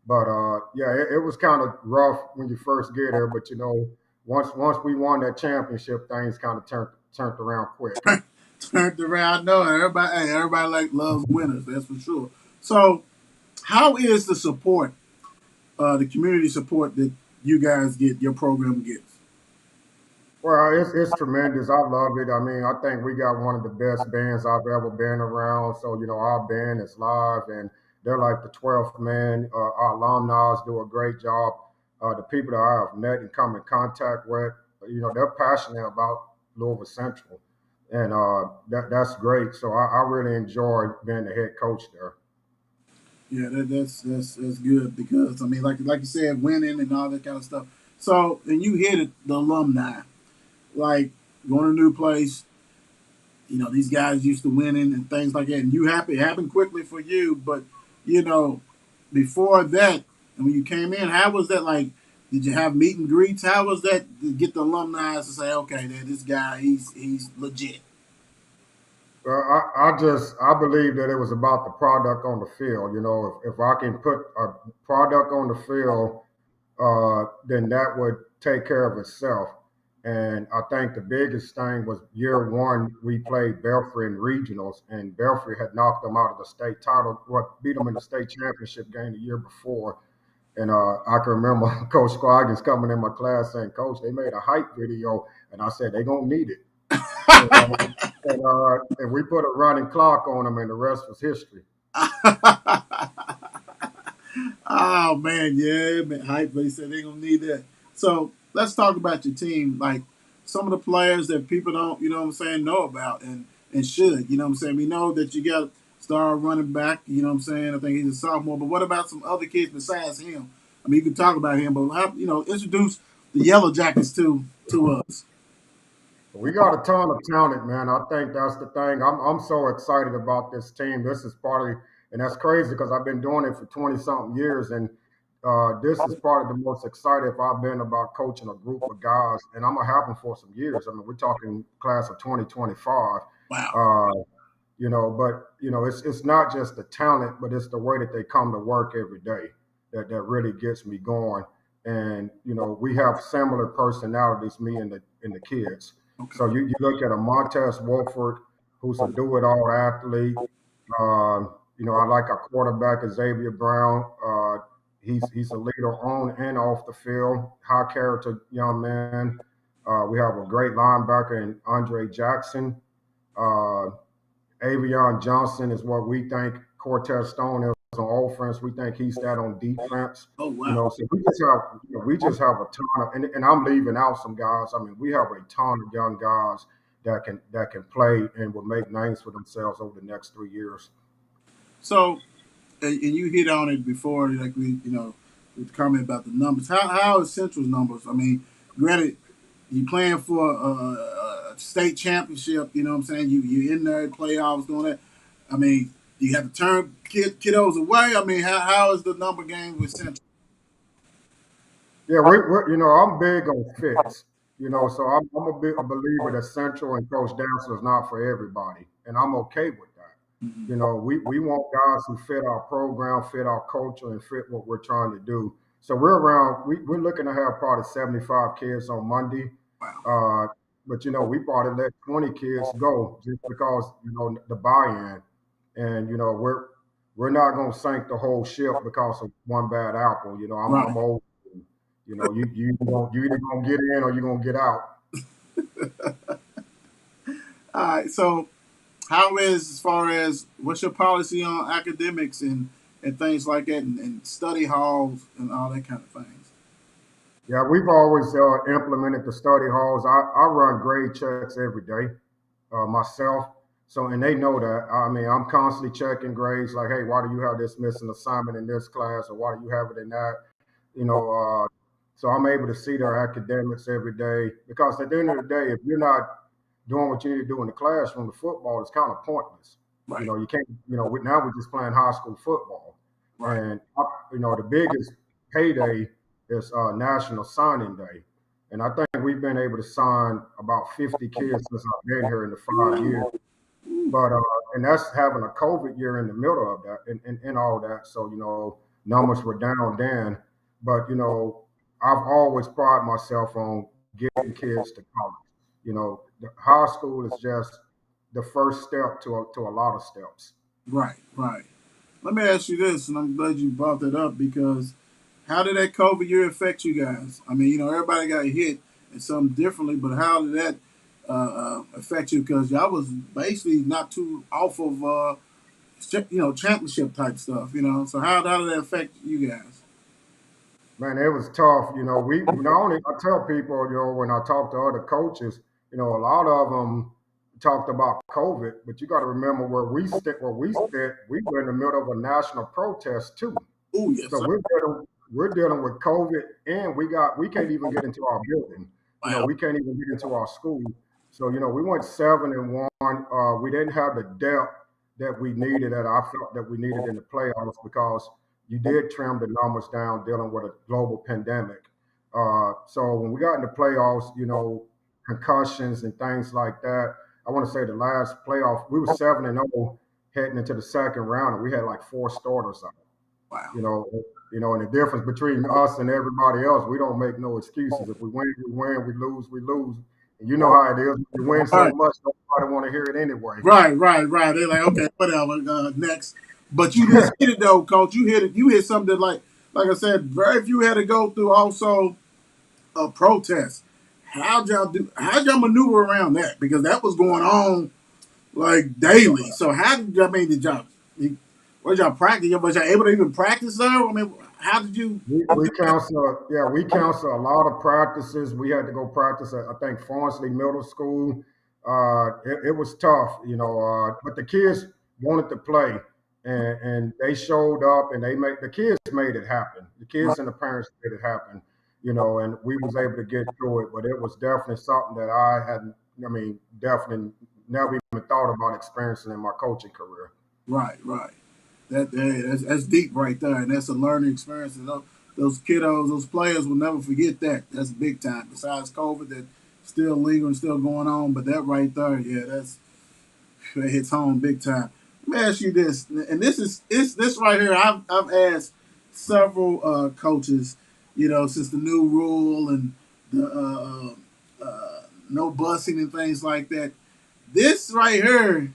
But yeah, it was kind of rough when you first get here. But once we won that championship, things kind of turned around quick. Turned around. No, everybody like loves winners. That's for sure. So, how is the support, the community support that you guys get, your program gets? Well, it's tremendous. I love it. I mean, I think we got one of the best bands I've ever been around. So our band is live, and they're like the 12th man. Our alumni do a great job. The people that I have met and come in contact with, they're passionate about Louisville Central, and that's great. So I really enjoy being the head coach there. Yeah, that's good because I mean, like you said, winning and all that kind of stuff. So, and you hit it, the alumni, like going to a new place. These guys used to winning and things like that, and it happened quickly for you. But you know, before that, and when you came in, how was that like? Did you have meet and greets? How was that to get the alumni to say, okay, this guy, he's legit. Well, I believe that it was about the product on the field. If I can put a product on the field, then that would take care of itself. And I think the biggest thing was year one, we played Belfry in regionals, and Belfry had knocked them out of the state title, beat them in the state championship game the year before. And I can remember Coach Scroggins coming in my class saying, "Coach, they made a hype video," and I said, "They're gonna need it." And, and we put a running clock on them, and the rest was history. Oh man, yeah, man, hype. They said they gonna need that. So let's talk about your team. Like some of the players that people don't, what I'm saying, know about and should. You know what I'm saying? We know that you got star running back. You know what I'm saying? I think he's a sophomore. But what about some other kids besides him? I mean, you can talk about him, but introduce the Yellow Jackets to us. We got a ton of talent, man. I think that's the thing. I'm so excited about this team. This is probably, and that's crazy because I've been doing it for 20 something years, and this is probably the most excited I've been about coaching a group of guys, and I'm gonna have them for some years. I mean, we're talking class of 2025. Wow. Uh, but it's not just the talent, but it's the way that they come to work every day that really gets me going. And we have similar personalities, me and the kids. Okay. So you look at a Montez Wolford, who's a do-it-all athlete. I like our quarterback Xavier Brown. He's a leader on and off the field, high character young man. We have a great linebacker in Andre Jackson. Uh, Avion Johnson is what we think Cortez Stone is on offense. We think he's that on defense. Oh wow. So we just have a ton of, and I'm leaving out some guys. I mean, we have a ton of young guys that can play and will make names for themselves over the next 3 years. So, and you hit on it before, like with the comment about the numbers. How is Central's numbers? I mean, granted, you playing for a state championship. You know what I'm saying? You in there playoffs doing that. I mean, do you have to turn kiddos away? I mean, how is the number game with Central? Yeah, I'm big on fits. So I'm a believer that Central and Coach Dantzler is not for everybody, and I'm okay with that. Mhm. We want guys who fit our program, fit our culture, and fit what we're trying to do. So we're looking to have probably 75 kids on Monday. Wow. Uh, but we probably let 20 kids go just because the buy-in, and we're not gonna sink the whole ship because of one bad apple. I'm Right. old. You either gonna get in or you're gonna get out. All right. So, how is as far as what's your policy on academics and things like that, and study halls and all that kind of things? Yeah, we've always implemented the study halls. I run grade checks every day myself. So, and they know that. I mean, I'm constantly checking grades like, hey, why do you have this missing assignment in this class, or why do you have it in that? You know, uh, so I'm able to see their academics every day because at the end of the day, if you're not doing what you need to do in the classroom, the football is kind of pointless. Right. You can't. Now we're just playing high school football, Right. and the biggest payday is National Signing Day, and I think we've been able to sign about 50 kids since I've been here in the 5 years. But and that's having a COVID year in the middle of that, and all that. So numbers were down then, but I've always prided myself on getting kids to college. The high school is just the first step to a lot of steps. Right. Right. Let me ask you this, and I'm glad you brought that up because how did that COVID year affect you guys? I mean, everybody got hit and something differently, but how did that affect you? Because y'all was basically not too off of championship type stuff. So how did that affect you guys? Man, it was tough. We not only I tell people, when I talk to other coaches, a lot of them talked about COVID, but you got to remember where we sit. Where we sit, we were in the middle of a national protest too. Oh yes, So sir. we're dealing with COVID, and we can't even get into our building. Wow. We can't even get into our school. So we went 7-1. We didn't have the depth that we needed, that I felt that we needed in the playoffs because you did trim the numbers down dealing with a global pandemic. So when we got into playoffs, concussions and things like that. I want to say the last playoff we were 7-0 heading into the second round, and we had like 4 starters out. Wow. You know, and the difference between us and everybody else, we don't make no excuses. If we win, we win. We lose, we lose. And you know how it is. You win All so right. much, nobody want to hear it anyway. Right. They're like, okay, whatever. Next, but you just hit it though, coach. You hit it. You hit something that, like I said, very few had to go through. Also, a protest. How'd y'all maneuver around that? Because that was going on like daily. So how did y'all? I mean, was y'all practice? Was y'all able to even practice there? I mean, how did you? We counsel a lot of practices. We had to go practice at, I think, Farnsley Middle School. It was tough, but the kids wanted to play, and they showed up, and the kids made it happen. The Right, kids and the parents made it happen, and we was able to get through it. But it was definitely something that I hadn't, definitely never even thought about experiencing in my coaching career. right. That's deep right there, and that's a learning experience. And those kiddos, those players will never forget that. That's big time. Besides COVID, that still legal and still going on, but that right there, yeah, that hits home big time. Let me ask you this, and this right here. I've asked several coaches, since the new rule and the no busing and things like that. This right here,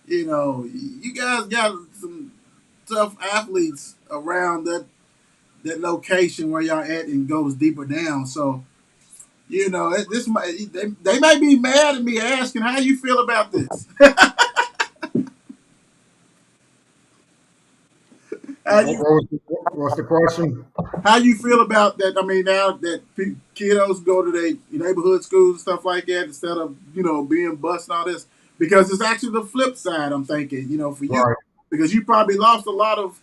you guys got some tough athletes around that location where y'all at and goes deeper down. So this might they might be mad at me asking how you feel about this. how What you was what's the question? how you feel about that? I mean, now that kiddos go to their neighborhood schools and stuff like that instead of being bused and all this, because it's actually the flip side. I'm thinking, for you, Right. because you probably lost a lot of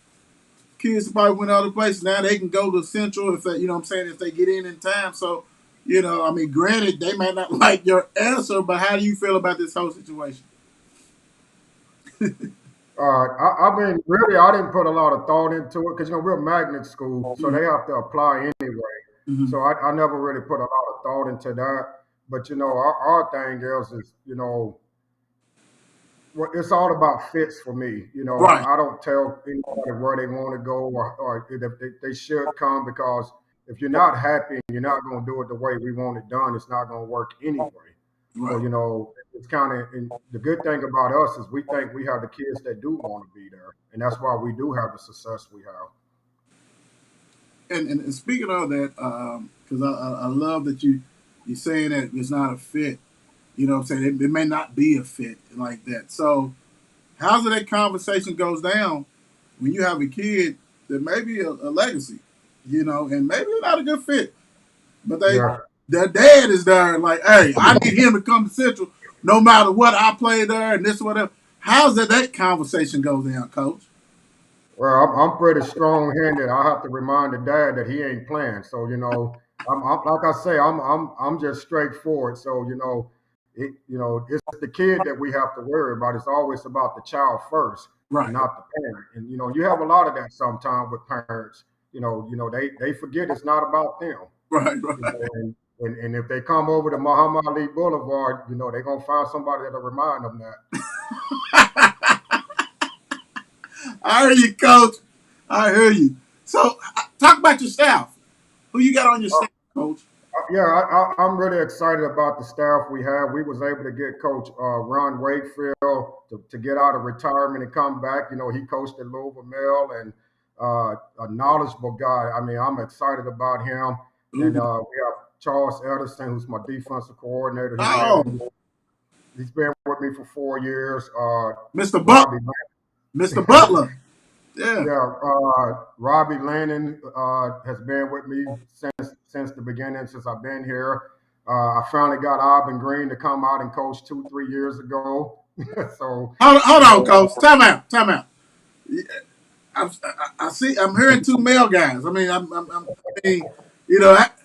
kids who probably went other places. Now they can go to Central if they, what I'm saying, if they get in time. So, I mean, granted, they might not like your answer, but how do you feel about this whole situation? I mean, really, I didn't put a lot of thought into it because we're a magnet school, so they have to apply anyway. Mm-hmm. So I never really put a lot of thought into that. But our thing is it's all about fits for me. Right. I don't tell anybody where they want to go or if they should come, because if you're not happy and you're not going to do it the way we want it done, it's not going to work anyway. So, Right. it's kind of, and the good thing about us is we think we have the kids that do want to be there. And that's why we do have the success we have. And speaking of that, because I love that you're saying that it's not a fit. You know what I'm saying? It may not be a fit like that. So how's it that conversation goes down when you have a kid that may be a legacy, and maybe they're not a good fit, but Yeah. their dad is there like, hey, I need him to come to Central no matter what I play there and this whatever. How's that conversation goes down, Coach? Well, I'm pretty strong-handed. I have to remind the dad that he ain't playing. So I'm like I say, I'm just straightforward. So it's the kid that we have to worry about. It's always about the child first, and Right, not the parent. And you have a lot of that sometimes with parents. They forget it's not about them. right, You know, right. and if they come over to Muhammad Ali Boulevard, they're gonna find somebody that'll remind them that. I hear you, Coach. I hear you. So talk about your staff. Who you got on your staff, Coach? Yeah, I'm really excited about the staff we have. We was able to get Coach Ron Wakefield to get out of retirement and come back. He coached at Louisville Mill, and a knowledgeable guy. I mean, I'm excited about him. And Ooh. we have Charles Edison, who's my defensive coordinator. Oh, He's been with me for 4 years. Mr. Robbie, Mr. Butler. Yeah. yeah, Robbie Lannon has been with me since the beginning, since I've been here. I finally got Ivan Green to come out and coach 2-3 years ago. So Hold on, Coach. Time out. Time out. I see. I'm hearing two male guys. I mean, I mean,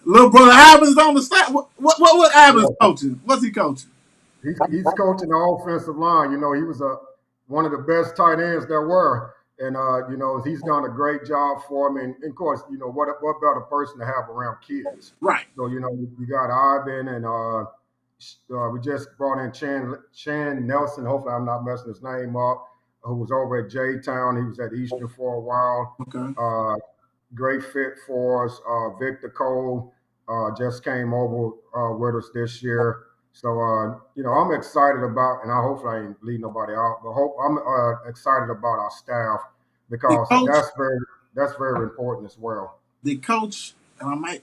little brother Ivan's on the staff. What Ivan's yeah, coaching? What's he coaching? he's coaching the offensive line. He was one of the best tight ends there were, and he's done a great job for me. And of course, what better person to have around kids? Right. So you got Ivan, and we just brought in Chan Nelson. Hopefully, I'm not messing his name up. Who was over at J Town? He was at Eastern for a while. Okay. Great fit for us. Victor Cole just came over with us this year. So I'm excited about, and I hopefully I ain't leave nobody out, but I'm excited about our staff, The because coach. that's very important as well. The coach. And I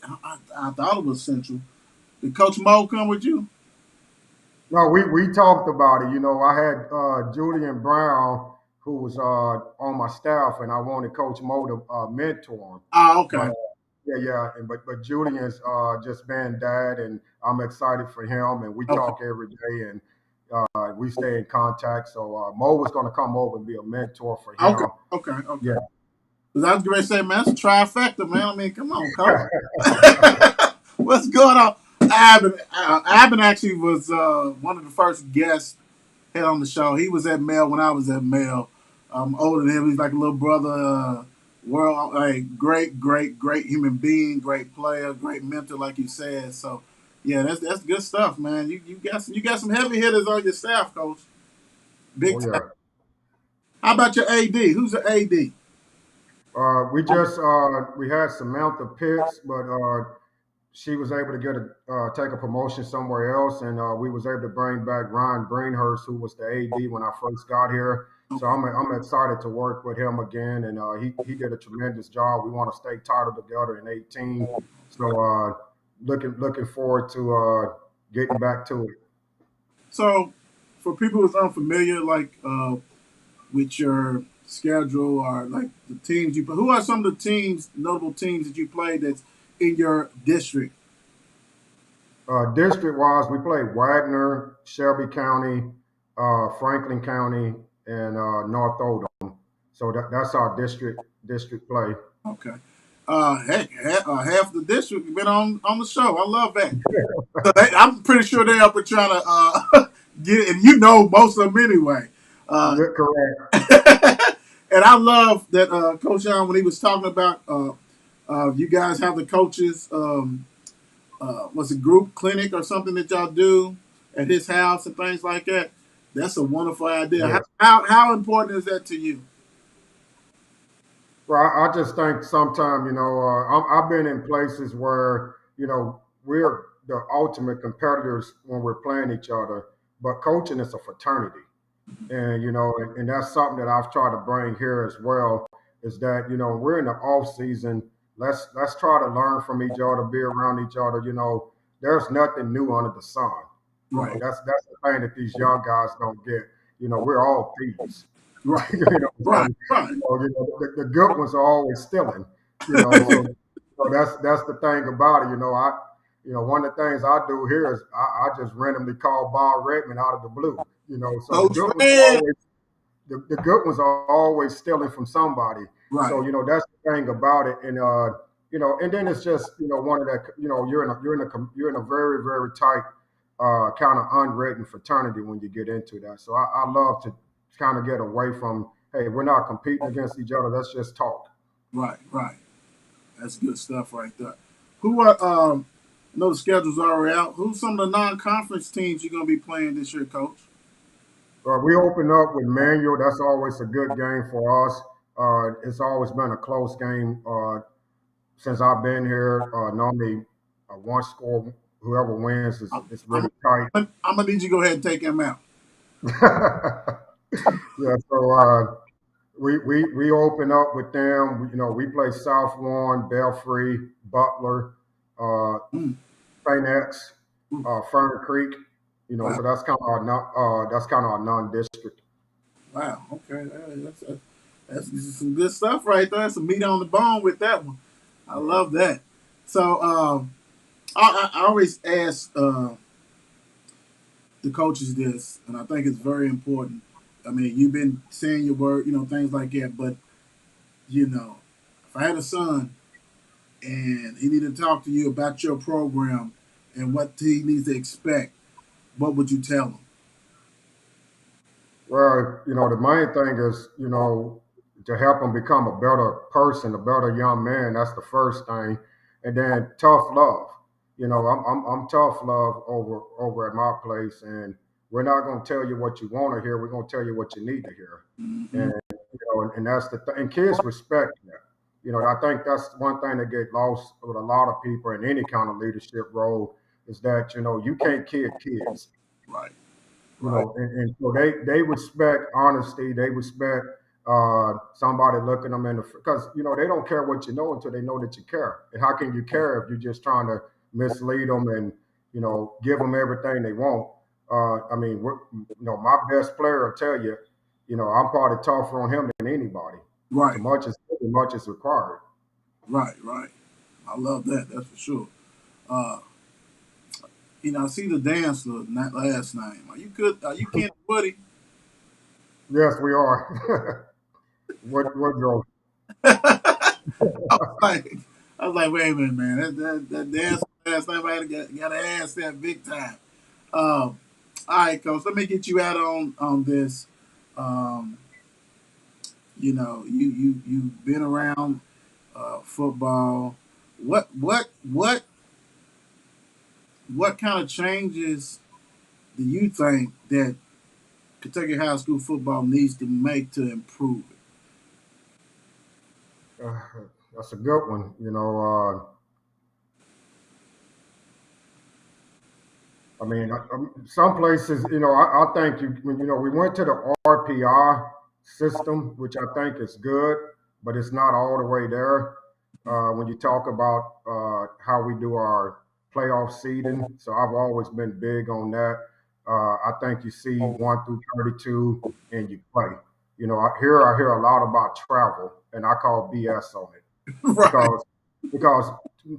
thought it was Central. Did Coach Mo come with you? No, we talked about it. I had Julian Brown, who was on my staff, and I wanted Coach Mo to mentor him. Oh, But okay. yeah, but Julian's just been dad, and I'm excited for him, and we Okay. talk every day, and we stay in contact. So Mo was going to come over and be a mentor for Okay. him. Okay. Okay. Yeah. Because I was going to say, man, that's a trifecta, man. I mean, come on, Coach. What's going on? Abin actually was one of the first guests had on the show. He was at Mel when I was at Mel. I'm older than him. He's like a little brother. World, a great, great, great human being, great player, great mentor, like you said. So, yeah, that's good stuff, man. You got some heavy hitters on your staff, Coach. Oh Big time. yeah. How about your AD? Who's the AD? We had Samantha Pitts, but she was able to take a promotion somewhere else, and we was able to bring back Ryan Greenhurst, who was the AD when I first got here. So Okay. I'm excited to work with him again, and he did a tremendous job. We won a state title together in 18, so looking forward to getting back to it. So, for people who's unfamiliar, like with your schedule or like the teams you play, who are some of the notable teams that you play that's in your district? District wise, we play Wagner, Shelby County, Franklin County, and North Odom. So that's our district play. Okay. Heck, half the district has been on the show. I love that. So I'm pretty sure they're up and trying to get it, and most of them anyway. Correct. And I love that Coach Allen, when he was talking about You guys have the coaches. Was it group clinic or something that y'all do at his house and things like that? That's a wonderful idea. Yes. How important is that to you? Well, I just think sometimes, I've been in places where, we're the ultimate competitors when we're playing each other, but coaching is a fraternity. And, and that's something that I've tried to bring here as well is that, we're in the off season. Let's try to learn from each other, be around each other. There's nothing new under the sun. Right, That's the thing that these young guys don't get. We're all thieves. right, So, right, right. the good ones are always stealing. So that's the thing about it. One of the things I do here is I just randomly call Bob Redman out of the blue. So Coach Fred. the good ones are always stealing from somebody. So Right. that's the thing about it, and and then it's just one of that you're in a very very tight kind of unwritten fraternity when you get into that. So I love to kind of get away from hey, we're not competing against each other. Let's just talk. Right, right. That's good stuff right there. Who are I know the schedule's already out. Who's some of the non-conference teams you're gonna be playing this year, Coach? We open up with Manual. That's always a good game for us. It's always been a close game since I've been here. Normally, one score, whoever wins is I'm, it's I'm, really tight. I'm gonna need you to go ahead and take him out. Yeah, so we open up with them. We play South Warren, Belfry, Butler, uh, Mm, St. X, mm. Fern Creek. Wow, So that's kind of our non-district. wow. Okay, that's some good stuff right there. Some meat on the bone with that one. I love that. So I always ask the coaches this, and I think it's very important. I mean, you've been saying your word, things like that, but if I had a son and he needed to talk to you about your program and what he needs to expect, what would you tell him? Well, the main thing is, to help them become a better person, a better young man. That's the first thing, and then tough love. I'm tough love over at my place, and we're not going to tell you what you want to hear. We're going to tell you what you need to hear, Mm-hmm. and and that's the thing. And kids respect that. I think that's one thing that get lost with a lot of people in any kind of leadership role is that you can't kid kids. Right, right, And so they respect honesty. They respect somebody looking them in the because they don't care what you know until they know that you care. And how can you care if you're just trying to mislead them and give them everything they want? I mean, my best player will tell you, I'm probably tougher on him than anybody. Too right, much is required. right, right. I love that. That's for sure. Uh, I see the Dantzler last name. Are you good? Are you Ken Woody? Yes, we are. What drove? I was like, wait a minute, man. That Dantzler last name, I got to ask that big time. All right, coach. Let me get you out on this. Um, you've been around football. What what kind of changes do you think that Kentucky high school football needs to make to improve it? Uh, that's a good one. I mean, some places, I think we went to the RPI system, which I think is good, but it's not all the way there. When you talk about how we do our playoff seeding, so I've always been big on that. I think you see 1 through 32 and you play. I hear a lot about travel, and I call BS on it Right, because because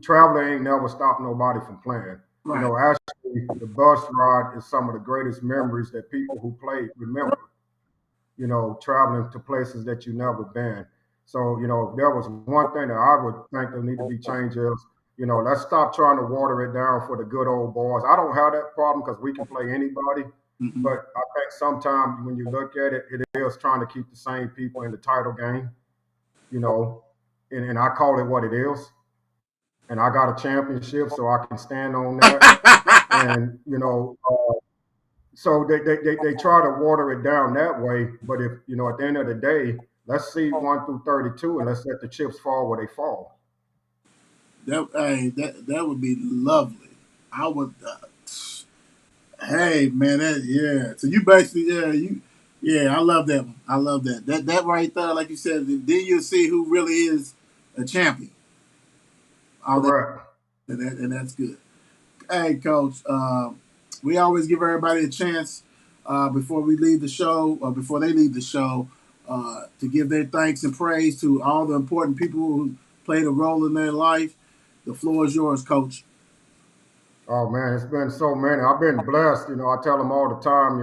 traveling ain't never stopped nobody from playing. right, Actually, the bus ride is some of the greatest memories that people who played remember. Traveling to places that you never been. So, if there was one thing that I would think that need to be changed is, let's stop trying to water it down for the good old boys. I don't have that problem because we can play anybody. hmm, But I think sometimes when you look at it, it is trying to keep the same people in the title game, you know, and I call it what it is. And I got a championship, so I can stand on that. And so they try to water it down that way. But if at the end of the day, let's see 1 through 32, and let's let the chips fall where they fall. That would be lovely. I would. Hey man, So you basically, I love that one. I love that. That right there, like you said, then you'll see who really is a champion. Correct. And that's good. Hey, Coach, we always give everybody a chance before we leave the show, or before they leave the show, to give their thanks and praise to all the important people who played a role in their life. The floor is yours, Coach. Oh man, it's been so many. I've been blessed. I tell them all the time.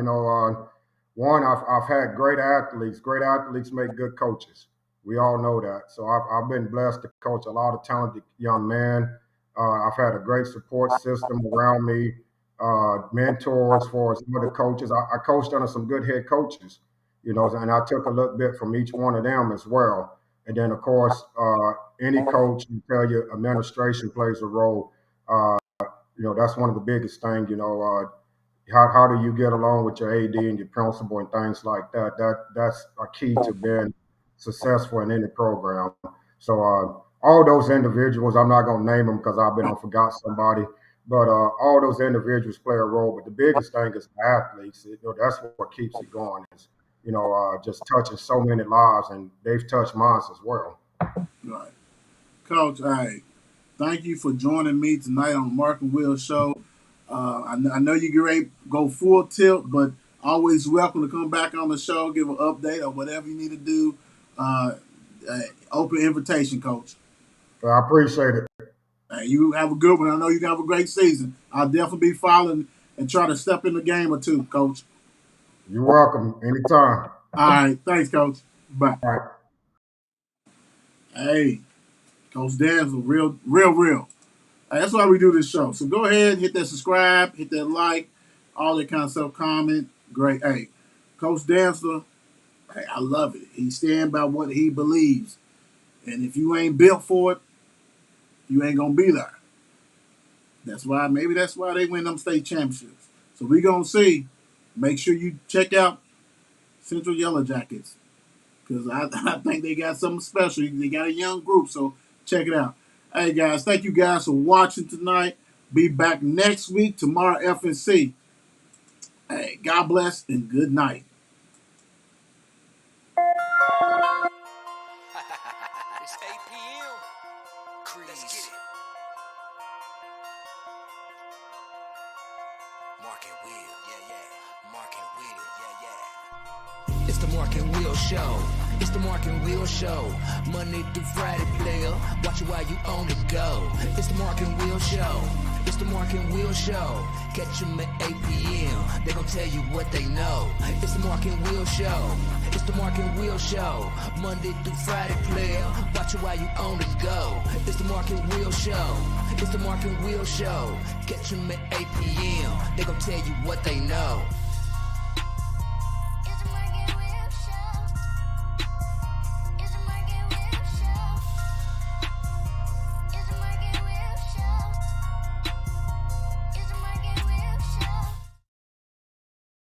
One, I've had great athletes. Great athletes make good coaches. We all know that. So I've been blessed to coach a lot of talented young men. I've had a great support system around me, mentors for as other coaches. I coached under some good head coaches, and I took a little bit from each one of them as well. And then, of course, any coach can tell you administration plays a role. That's one of the biggest things, how do you get along with your AD and your principal and things like that? That's a key to being successful in any program. So all those individuals, I'm not going to name them because I've been forgot somebody, but all those individuals play a role. But the biggest thing is the athletes. That's what keeps it going is, just touching so many lives, and they've touched mine as well. Right. Coach, all right. Thank you for joining me tonight on the Mark and Will Show. I know you get ready to go full tilt, but always welcome to come back on the show, give an update or whatever you need to do. Open invitation, Coach. I appreciate it. You have a good one. I know you have a great season. I'll definitely be following and try to step in the game or two, Coach. You're welcome. Anytime. All right. Thanks, Coach. Bye. All right. Hey, Coach Dantzler, real. That's why we do this show. So go ahead, hit that subscribe, hit that like, all that kind of stuff, comment. Great. Hey, Coach Dantzler, hey, I love it. He stand by what he believes. And if you ain't built for it, you ain't going to be there. That's why they win them state championships. So we going to see. Make sure you check out Central Yellow Jackets, because I think they got something special. They got a young group, so check it out. Hey, guys, thank you guys for watching tonight. Be back next week, tomorrow, FNC. Hey, God bless and good night. It's 8 p.m. Let's get it. Mark and Will, yeah. Mark and Will, yeah. It's the Mark and Will Show. It's the Mark and Will Show. Monday through Friday, player. Watch it while you on the go. It's the Mark and Will Show. It's the Mark and Will Show. Catch them at 8 p.m. They gon' tell you what they know. It's the Mark and Will Show. It's the Mark and Will Show. Monday through Friday, player. Watch it while you on the go. It's the Mark and Will Show. It's the Mark and Will Show. Catch them at 8 p.m. They gon' tell you what they know.